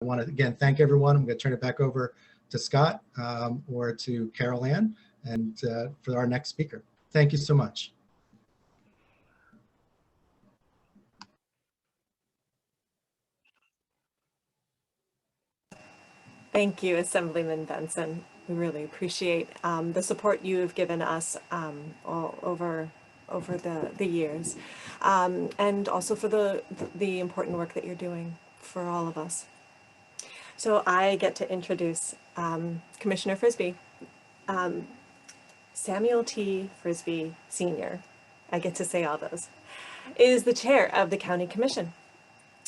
want to again thank everyone. I'm going to turn it back over to Scott or to Carol Ann and for our next speaker. Thank you so much. Thank you, Assemblyman Benson. We really appreciate the support you have given us all over the years, and also for the important work that you're doing for all of us. So I get to introduce Commissioner Frisbee, Samuel T. Frisbee Sr. I get to say all those, is the chair of the County Commission.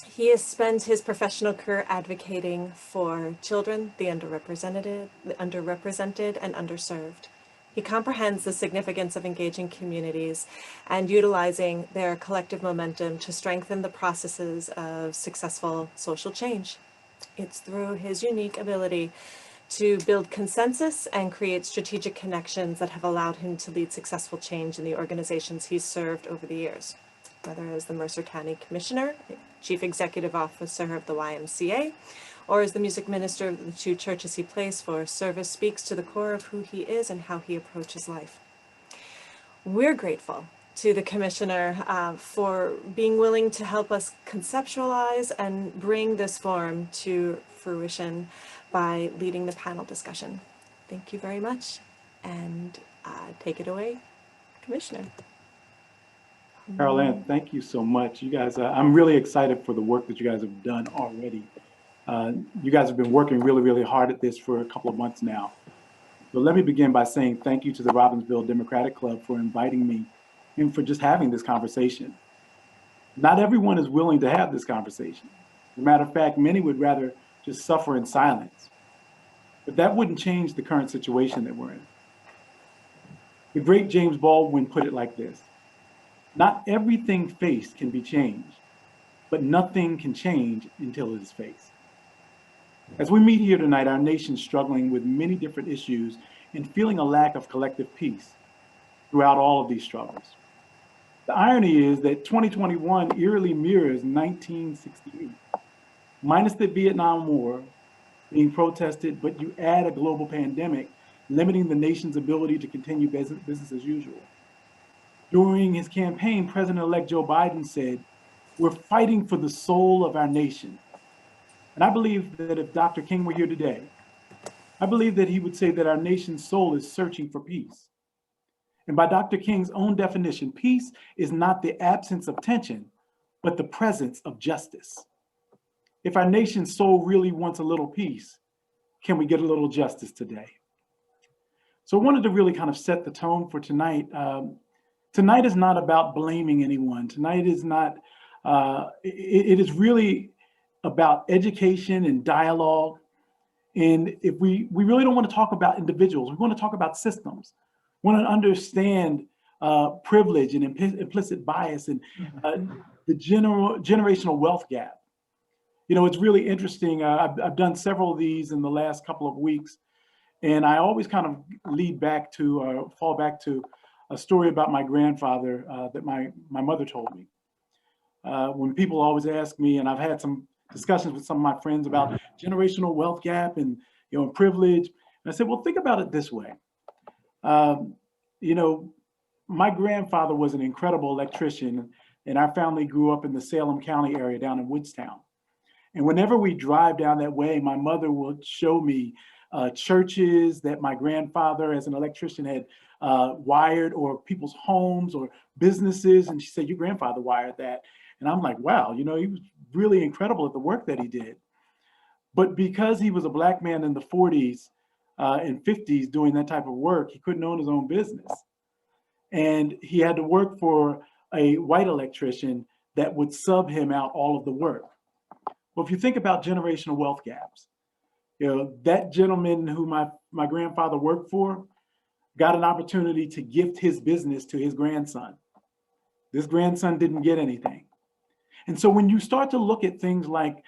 He has spent his professional career advocating for children, the underrepresented and underserved. He comprehends the significance of engaging communities and utilizing their collective momentum to strengthen the processes of successful social change. It's through his unique ability to build consensus and create strategic connections that have allowed him to lead successful change in the organizations he's served over the years, whether as the Mercer County Commissioner, Chief Executive Officer of the YMCA, or as the music minister of the two churches he plays for. Service speaks to the core of who he is and how he approaches life. We're grateful to the Commissioner for being willing to help us conceptualize and bring this forum to fruition by leading the panel discussion. Thank you very much, and take it away, Commissioner. Carol Ann, thank you so much. You guys, I'm really excited for the work that you guys have done already. You guys have been working really, really hard at this for a couple of months now. So let me begin by saying thank you to the Robbinsville Democratic Club for inviting me and for just having this conversation. Not everyone is willing to have this conversation. As a matter of fact, many would rather just suffer in silence. But that wouldn't change the current situation that we're in. The great James Baldwin put it like this: not everything faced can be changed, but nothing can change until it is faced. As we meet here tonight, our nation's struggling with many different issues and feeling a lack of collective peace throughout all of these struggles. The irony is that 2021 eerily mirrors 1968, minus the Vietnam War being protested, but you add a global pandemic, limiting the nation's ability to continue business as usual. During his campaign, President-elect Joe Biden said, "We're fighting for the soul of our nation." And I believe that if Dr. King were here today, I believe that he would say that our nation's soul is searching for peace. And by Dr. King's own definition, peace is not the absence of tension, but the presence of justice. If our nation's soul really wants a little peace, can we get a little justice today? So I wanted to really kind of set the tone for tonight. Tonight is not about blaming anyone. Tonight is not, it is really about education and dialogue. And if we really don't want to talk about individuals, we want to talk about systems. We want to understand privilege and implicit bias and the generational wealth gap. You know, it's really interesting. I've done several of these in the last couple of weeks, and I always kind of fall back to a story about my grandfather that my mother told me. When people always ask me, and I've had some discussions with some of my friends about generational wealth gap and privilege, and I said, well, think about it this way. My grandfather was an incredible electrician, and our family grew up in the Salem County area down in Woodstown. And whenever we drive down that way, my mother would show me churches that my grandfather as an electrician had wired, or people's homes or businesses. And she said, your grandfather wired that. And I'm like, wow, he was really incredible at the work that he did. But because he was a Black man in the 40s and 50s doing that type of work, he couldn't own his own business. And he had to work for a white electrician that would sub him out all of the work. Well, if you think about generational wealth gaps, that gentleman who my grandfather worked for got an opportunity to gift his business to his grandson. This grandson didn't get anything. And so when you start to look at things like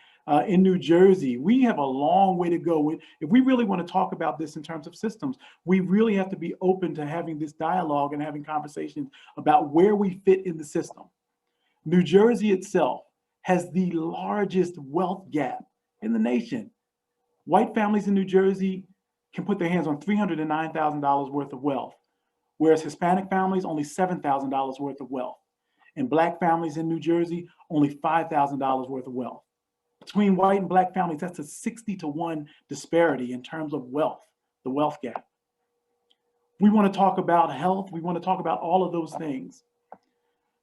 in New Jersey, we have a long way to go. If we really want to talk about this in terms of systems, we really have to be open to having this dialogue and having conversations about where we fit in the system. New Jersey itself has the largest wealth gap in the nation. White families in New Jersey can put their hands on $309,000 worth of wealth, whereas Hispanic families only $7,000 worth of wealth. And Black families in New Jersey, only $5,000 worth of wealth. Between white and Black families, that's a 60-to-1 disparity in terms of wealth, the wealth gap. We want to talk about health. We want to talk about all of those things.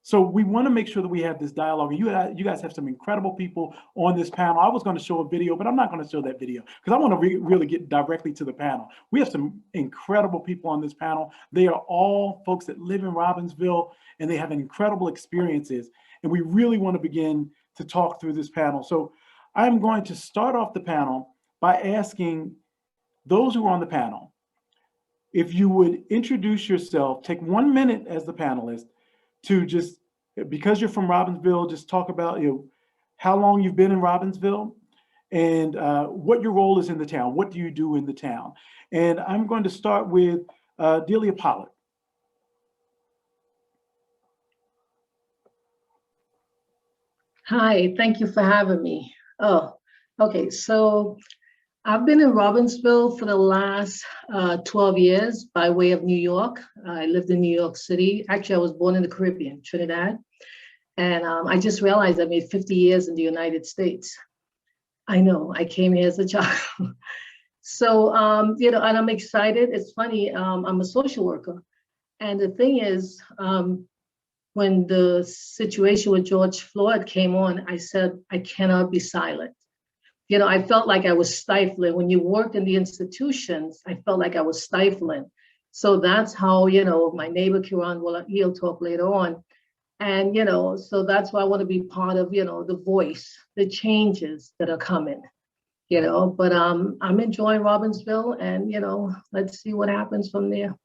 So we want to make sure that we have this dialogue. And you guys have some incredible people on this panel. I was going to show a video, but I'm not going to show that video because I want to really get directly to the panel. We have some incredible people on this panel. They are all folks that live in Robbinsville, and they have incredible experiences. And we really want to begin to talk through this panel. So I'm going to start off the panel by asking those who are on the panel, if you would introduce yourself, take 1 minute as the panelist to just, because you're from Robbinsville, just talk about how long you've been in Robbinsville and what your role is in the town. What do you do in the town? And I'm going to start with Delia Pollack. Hi, thank you for having me. Oh, okay, so I've been in Robbinsville for the last 12 years by way of New York. I lived in New York City. Actually, I was born in the Caribbean, Trinidad. And I just realized I made 50 years in the United States. I know, I came here as a child. So, and I'm excited. It's funny, I'm a social worker. And the thing is, when the situation with George Floyd came on, I said, I cannot be silent. I felt like I was stifling. When you worked in the institutions, I felt like I was stifling. So that's how, my neighbor Kieran, he'll talk later on. And, so that's why I want to be part of, the voice, the changes that are coming, but I'm enjoying Robbinsville and, let's see what happens from there.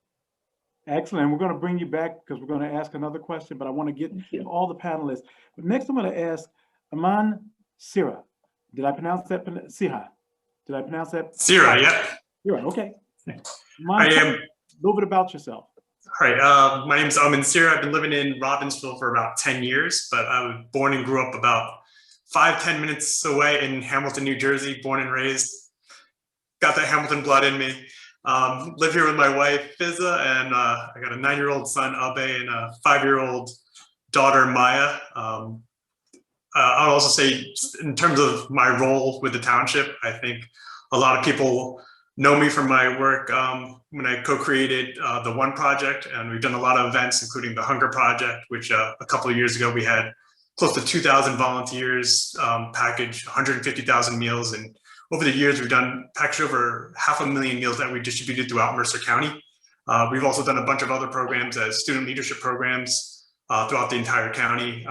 Excellent. We're going to bring you back because we're going to ask another question, but I want to get to all the panelists. But next, I'm going to ask Amin Sira. Did I pronounce that? Sira. Did I pronounce that? Sira, yep. Sira, okay. I am. A little bit about yourself. All right. My name is Amin Sira. I've been living in Robbinsville for about 10 years, but I was born and grew up about 5-10 minutes away in Hamilton, New Jersey, born and raised. Got that Hamilton blood in me. Live here with my wife, Fizza, and I got a 9-year-old son, Abe, and a 5-year-old daughter, Maya. I would also say, in terms of my role with the township, I think a lot of people know me from my work when I co-created the One Project, and we've done a lot of events, including the Hunger Project, which a couple of years ago we had close to 2,000 volunteers package 150,000 meals, and over the years we've packaged over 500,000 meals that we distributed throughout Mercer County. We've also done a bunch of other programs as student leadership programs throughout the entire county.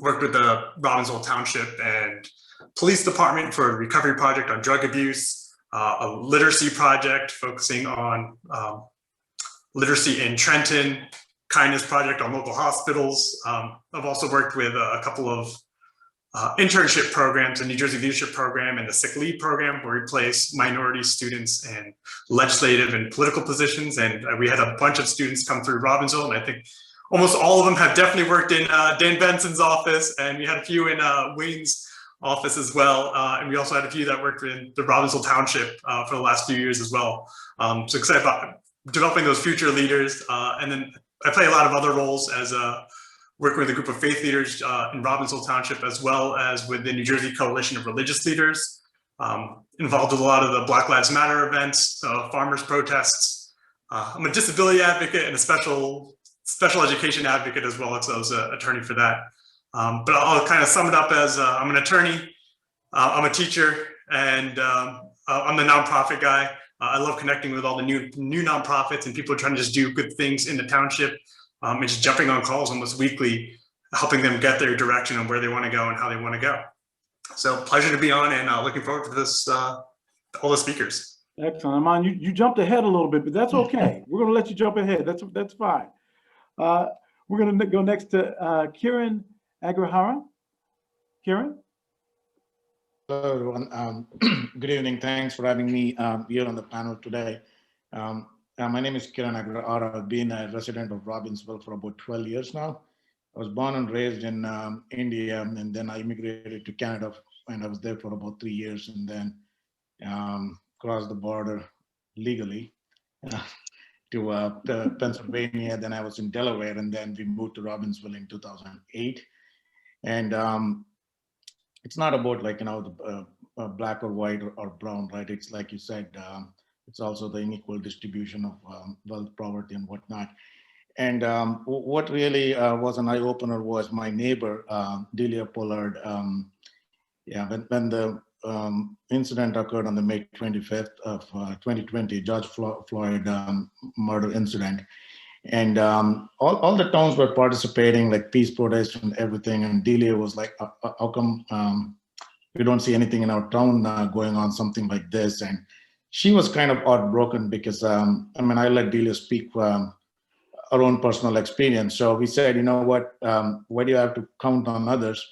Worked with the Robbinsville Township and Police Department for a recovery project on drug abuse, a literacy project focusing on literacy in Trenton, kindness project on local hospitals. I've also worked with a couple of internship programs, the New Jersey Leadership Program and the Sick Leave Program, where we place minority students in legislative and political positions. And we had a bunch of students come through Robbinsville, and I think almost all of them have definitely worked in Dan Benson's office, and we had a few in Wayne's office as well. And we also had a few that worked in the Robbinsville Township for the last few years as well. So excited about developing those future leaders. And then I play a lot of other roles as working with a group of faith leaders in Robbinsville Township, as well as with the New Jersey Coalition of Religious Leaders. Involved with a lot of the Black Lives Matter events, farmers protests. I'm a disability advocate and a special education advocate as well, so I was an attorney for that. But I'll kind of sum it up as I'm an attorney, I'm a teacher, and I'm the nonprofit guy. I love connecting with all the new nonprofits and people trying to just do good things in the township, and just jumping on calls almost weekly, helping them get their direction on where they want to go and how they want to go. So pleasure to be on, and looking forward to this, all the speakers. Excellent. Amin, you jumped ahead a little bit, but that's okay. We're going to let you jump ahead. That's fine. We're going to go next to Kieran Aguero. Kieran? Hello, everyone. Good evening. Thanks for having me here on the panel today. My name is Kieran Aguero. I've been a resident of Robbinsville for about 12 years now. I was born and raised in India, and then I immigrated to Canada and I was there for about 3 years, and then crossed the border legally to Pennsylvania. Then I was in Delaware, and then we moved to Robbinsville in 2008. And it's not about like, black or white or brown, right? It's like you said, it's also the unequal distribution of wealth, poverty, and whatnot. And what really was an eye opener was my neighbor, Delia Pollard. When the incident occurred on the May 25th of 2020, George Floyd murder incident. And all the towns were participating, like peace protests and everything. And Delia was like, how come we don't see anything in our town going on, something like this? And she was kind of heartbroken because, I let Delia speak her own personal experience. So we said, you know what, why do you have to count on others?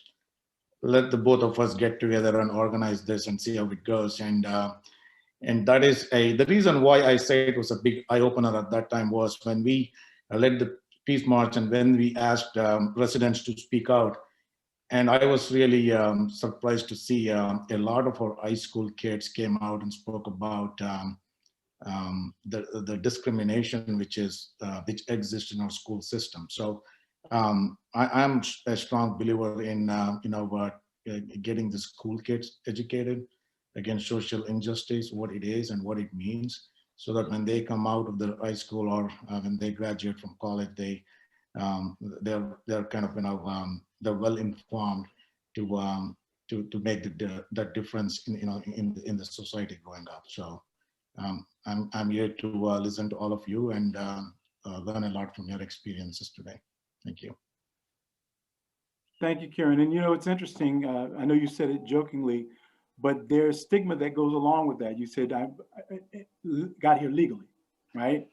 Let the both of us get together and organize this and see how it goes. And that is the reason why I say it was a big eye opener at that time was when we led the peace march and when we asked residents to speak out. And I was really surprised to see a lot of our high school kids came out and spoke about the discrimination which exists in our school system. So I'm a strong believer in getting the school kids educated against social injustice, what it is and what it means, so that when they come out of the high school or when they graduate from college, they're kind of they're well informed to make that difference in the society growing up. So I'm here to listen to all of you and learn a lot from your experiences today. Thank you. Thank you, Kieran. And it's interesting. I know you said it jokingly, but there's stigma that goes along with that. You said I got here legally, right?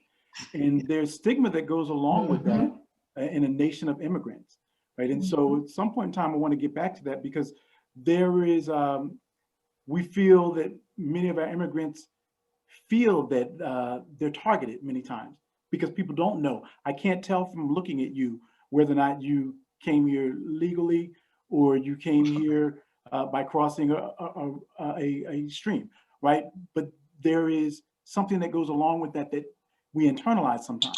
And there's stigma that goes along with that in a nation of immigrants, right? And so at some point in time, I want to get back to that because there is, we feel that many of our immigrants feel that they're targeted many times because people don't know. I can't tell from looking at you whether or not you came here legally or you came here by crossing a stream, right? But there is something that goes along with that we internalize sometimes.